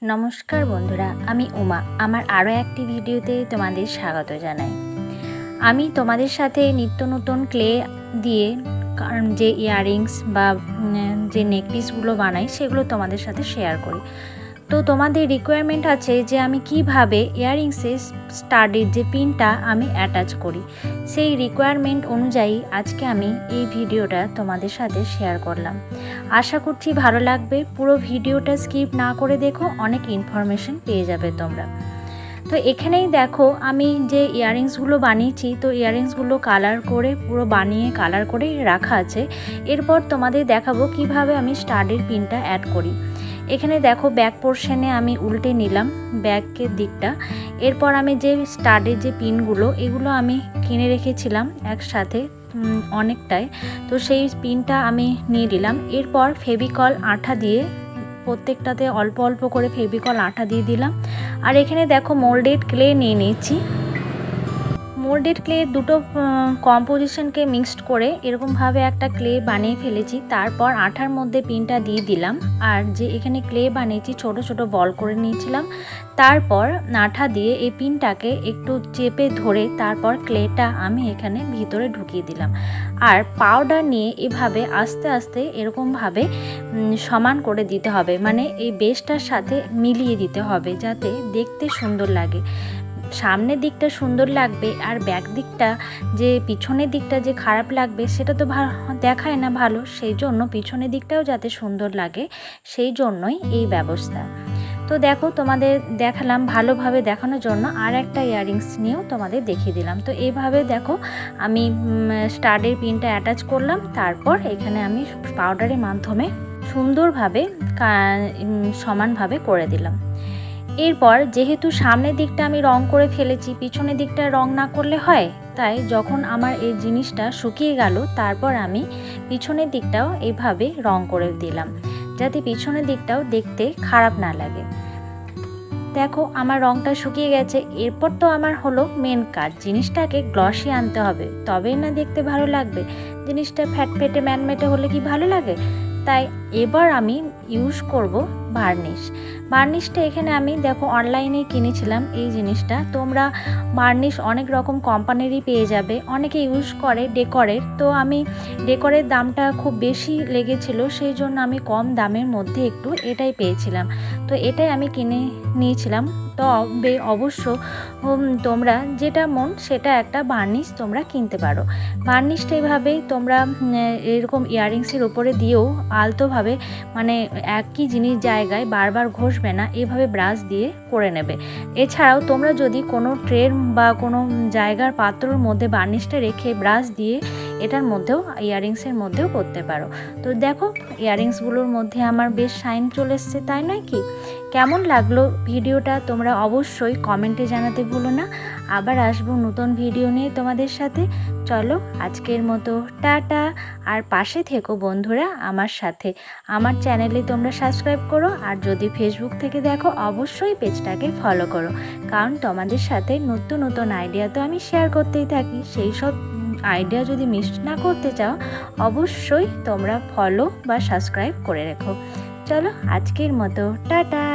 नमस्कार बंधुरा आमी उमा आमार आरो एकटी भिडियोते तोमादेर स्वागत जानाई। आमी तोमादेर साथे नित्य नतून क्ले दिए जे इयारिंग्स बा जे नेकपिसगुलो बानाई सेगुलो तोमादेर साथे शेयर करी। तो तोमादेर रिक्वायरमेंट आछे जे आमी किभाबे इयारिंग्से स्टाडेर जे पिनटा आमी अ্যাটাচ करी, सेई रिक्वायरमेंट अनुयायी आजके आमी এই ভিডিওটা তোমাদের সাথে শেয়ার করলাম। আশা করছি ভালো লাগবে। পুরো ভিডিওটা স্কিপ না করে দেখো, অনেক ইনফরমেশন পেয়ে যাবে তোমরা। তো এখানেই দেখো আমি যে ইয়াররিংসগুলো বানিয়েছি, তো ইয়াররিংসগুলো কালার করে পুরো বানিয়ে কালার করে রাখা আছে। এরপর তোমাদের দেখাবো কিভাবে আমি স্টাডের পিনটা অ্যাড করি। এখানে দেখো ব্যাক পোর্শনে আমি উল্টে নিলাম ব্যাকের দিকটা। এরপর আমি যে স্টাডের যে পিনগুলো এগুলো আমি কিনে রেখেছিলাম একসাথে অনেকটাই, তো সেই পিনটা আমি নিয়ে নিলাম। এরপর ফেভিকল আঠা দিয়ে প্রত্যেকটাতে অল্প অল্প করে ফেভিকল আঠা দিয়ে দিলাম। আর এখানে দেখো মোল্ডেড ক্লে নিয়ে নিয়েছি। মোল্ডেড ক্লে দুটো কম্পোজিশনকে মিক্সড করে এরকমভাবে একটা ক্লে বানিয়ে ফেলেছি। তারপর আঠার মধ্যে পিনটা দিয়ে দিলাম। আর যে এখানে ক্লে বানিয়েছি ছোট ছোট বল করে নিয়েছিলাম। তারপর আঠা দিয়ে এই পিনটাকে একটু চেপে ধরে তারপর ক্লেটা আমি এখানে ভিতরে ঢুকিয়ে দিলাম। আর পাউডার নিয়ে এভাবে আস্তে আস্তে এরকমভাবে সমান করে দিতে হবে, মানে এই বেসটার সাথে মিলিয়ে দিতে হবে যাতে দেখতে সুন্দর লাগে। সামনের দিকটা সুন্দর লাগবে আর ব্যাক দিকটা যে পিছনের দিকটা যে খারাপ লাগবে সেটা তো দেখায় না ভালো, সেই জন্য পিছনের দিকটাও যাতে সুন্দর লাগে সেই জন্যই এই ব্যবস্থা। তো দেখো তোমাদের দেখালাম ভালোভাবে দেখানোর জন্য, আর একটা ইয়াররিংস নিয়েও তোমাদের দেখিয়ে দিলাম। তো এইভাবে দেখো আমি স্টাডের পিনটা অ্যাটাচ করলাম। তারপর এখানে আমি পাউডারের মাধ্যমে সুন্দরভাবে সমানভাবে করে দিলাম। এরপর যেহেতু সামনের দিকটা আমি রং করে ফেলেছি, পিছনের দিকটা রং না করলে হয়, তাই যখন আমার এই জিনিসটা শুকিয়ে গেল তারপর আমি পিছনের দিকটাও এইভাবে রং করে দিলাম যাতে পিছনের দিকটাও দেখতে খারাপ না লাগে। দেখো আমার রংটা শুকিয়ে গেছে। এরপর তো আমার হলো মেন কাজ, জিনিসটাকে গ্লসি আনতে হবে, তবেই না দেখতে ভালো লাগবে। জিনিসটা ফ্যাটফেটে ম্যানমেটে হলে কি ভালো লাগে? তাই এবার আমি ইউজ করব ভার্নিশ। ভার্নিশটা এখানে আমি দেখো অনলাইনে কিনেছিলাম এই জিনিসটা। তোমরা ভার্নিশ অনেক রকম কোম্পানিরই পেয়ে যাবে, অনেকে ইউজ করে ডেকরের। তো আমি ডেকরের দামটা খুব বেশি লেগেছিল, সেই জন্য আমি কম দামের মধ্যে একটু এটাই পেয়েছিলাম, তো এটাই আমি কিনে নিয়েছিলাম। তবে অবশ্য তোমরা যেটা মন সেটা একটা ভার্নিশ তোমরা কিনতে পারো। ভার্নিশটা এভাবেই তোমরা এরকম ইয়াররিংসের উপরে দিয়েও আলতোভাবে, মানে একই জিনিস জায়গায় বারবার ঘষবে না, এভাবে ব্রাশ দিয়ে করে নেবে। এছাড়াও তোমরা যদি কোনো ট্রের বা কোনো জায়গার পাত্রর মধ্যে ভার্নিশটা রেখে ব্রাশ দিয়ে এটার মধ্যেও ইয়াররিংসের মধ্যেও করতে পারো। তো দেখো ইয়াররিংসগুলোর মধ্যে আমার বেশ শাইন চলে এসছে, তাই নয় কি? কেমন লাগলো ভিডিওটা তোমরা অবশ্যই কমেন্টে জানাতে ভুলো না। আবার আসবো নতুন ভিডিও নিয়ে তোমাদের সাথে। চলো আজকের মতো টাটা। আর পাশে থেকো বন্ধুরা আমার সাথে। আমার চ্যানেলে তোমরা সাবস্ক্রাইব করো, আর যদি ফেসবুক থেকে দেখো অবশ্যই পেজটাকে ফলো করো, কারণ তোমাদের সাথে নতুন নতুন আইডিয়া তো আমি শেয়ার করতেই থাকি। সেই সব আইডিয়া যদি মিস না করতে চাও অবশ্যই তোমরা ফলো বা সাবস্ক্রাইব করে রেখো। চলো আজকের মতো টাটা।